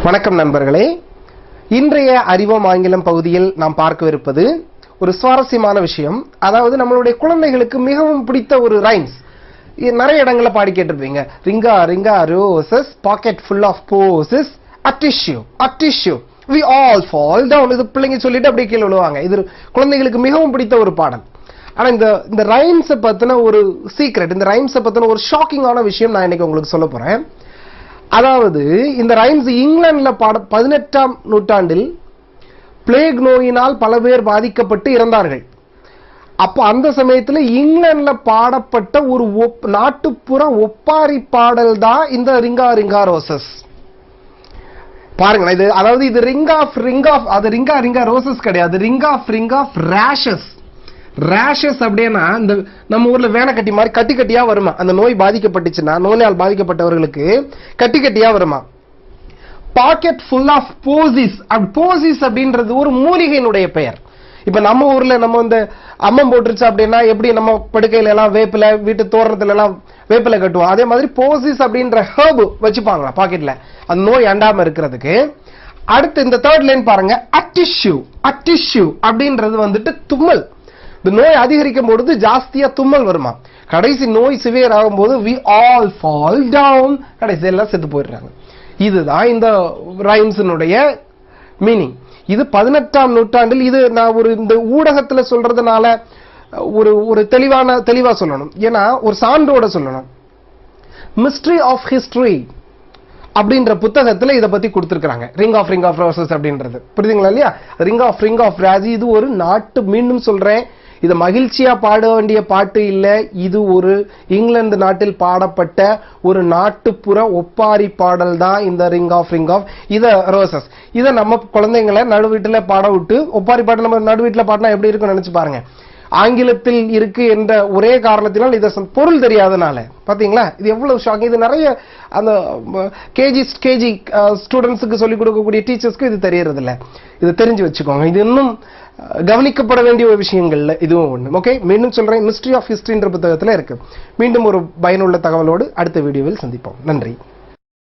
வணக்கம் நண்பர்களே. இன்றைய அறிவோம் ஆங்கிலம் பகுதியில் நாம் பார்க்கவிருப்பது ஒரு சுவாரஸ்யமான விஷயம். அதாவது நம்மளுடைய குழந்தைகளுக்கு மிகவும் பிடித்த ஒரு ரைம்ஸ். நிறைய இடங்கள்ல பாடி கேட்டிருப்பீங்க. Ring a ring a roses pocket full of posies atishoo atishoo we all fall down. இது பிள்ளைங்க சொல்லிட்டு அப்படியே கீழே விழுவாங்க. இது குழந்தைகளுக்கு மிகவும் பிடித்த ஒரு பாடல். ஆனா இந்த ரைம்ஸை பத்தின ஒரு சீக்ரெட், இந்த ரைம்ஸை பத்தின ஒரு ஷாக்கிங்கான விஷயம் நான் இன்னைக்கு உங்களுக்கு சொல்ல போறேன். அதாவது இந்த ரைம்ஸ் இங்கிலாந்துல 18ஆம் நூற்றாண்டில் பிளேக் நோயினால் பல பேர் பாதிக்கப்பட்டு இறந்தார்கள். அப்போ அந்த சமயத்துல இங்கிலாந்துல பாடப்பட்ட ஒரு நாட்டுப்புற ஒப்பாரி பாடல் தான் இந்த ரிங்கா ரிங்கா ரோசஸ். பாருங்க, இது அதாவது இது ரிங் ஆஃப் அது ரிங்கா ரிங்கா ரோசஸ் கிடையாது, ரிங் ஆஃப் ரேஷஸ். ரேஷஸ் அப்படின்னா இந்த நம்ம ஊர்ல வேனை கட்டி மாதிரி கட்டி கட்டியா வருமா, அந்த நோய் பாதிக்கப்பட்டுச்சுன்னா, நோயால் பாதிக்கப்பட்டவர்களுக்கு கட்டி கட்டியா வருமா. Pocket full of posies. Posies அப்படின்றது ஒரு மூலிகையினுடைய பெயர். இப்ப நம்ம ஊர்ல நம்ம இந்த அம்மம் போட்டுருச்சு அப்படின்னா எப்படி நம்ம படுக்கையில எல்லாம் வேப்பில, வீட்டு தோரணத்துல எல்லாம் வேப்பில கட்டுவோம், அதே மாதிரி போசிஸ் அப்படின்ற ஹர்ப் வச்சுப்பாங்களா பாக்கெட்ல, அந்த நோய் அண்டாம இருக்கிறதுக்கு. அடுத்து இந்த தேர்ட் லைன் பாருங்க, அட்டிஷ்யூ. அட்டிஷ்யூ அப்படின்றது வந்துட்டு தும்மல். இந்த நோய் அதிகரிக்கும் பொழுது ஜாஸ்தியா தும்மல் வருமா. கடைசி நோய் சிவியர் ஆகும் போது we all fall down, கடைசி எல்லாம் செத்து போயிடுறாங்க. இதுதான் இந்த ரைம்ஸினுடைய மீனிங். இது 18ஆம் நூற்றாண்டில். இது நான் ஒரு இந்த ஊடகத்துல சொல்றதுனால ஒரு தெளிவா சொல்லணும், ஏன்னா ஒரு சான்றோட சொல்லணும். மிஸ்ட்ரி ஆஃப் ஹிஸ்டரி அப்படின்ற புத்தகத்துல இதை பத்தி கொடுத்திருக்காங்க. ரிங் ஆஃப் ரோசஸ் அப்படின்றது புரியுதுங்களா இல்லையா. ரிங் ஆஃப் ராஜி. இது ஒரு நாட்டு, மீண்டும் சொல்றேன், இது மகிழ்ச்சியா பாட வேண்டிய பாட்டு இல்ல, இது ஒரு இங்கிலாந்து நாட்டில் பாடப்பட்ட ஒரு நாட்டுப்புற ஒப்பாரி பாடல் தான் இந்த ரிங் ஆஃப் இத ரோசஸ். இதை நம்ம குழந்தைங்களை நடு வீட்டுல பாட விட்டு, ஒப்பாரி பாட்டு நம்ம நடு வீட்டுல பாடினா எப்படி இருக்குன்னு நினைச்சு பாருங்க. ஆங்கிலத்தில் இருக்கு என்ற ஒரே காரணத்தினால் இதை பொருள் தெரியாதனால பாத்தீங்களா, இது எவ்வளவு ஷாக்கிங். இது நிறைய அந்த கேஜி ஸ்டூடெண்ட்ஸுக்கு சொல்லிக் கொடுக்கக்கூடிய டீச்சர்ஸ்க்கு இது தெரியறது இல்ல. இது தெரிஞ்சு வச்சுக்கோங்க. இது இன்னும் கவனிக்கப்பட வேண்டிய ஒரு விஷயங்கள்ல இதுவும் ஒண்ணு. ஓகே, மீண்டும் சொல்றேன், மிஸ்ட்ரி ஆஃப் ஹிஸ்டரின்ற புத்தகத்துல இருக்கு. மீண்டும் ஒரு பயனுள்ள தகவலோடு அடுத்த வீடியோவில் சந்திப்போம். நன்றி.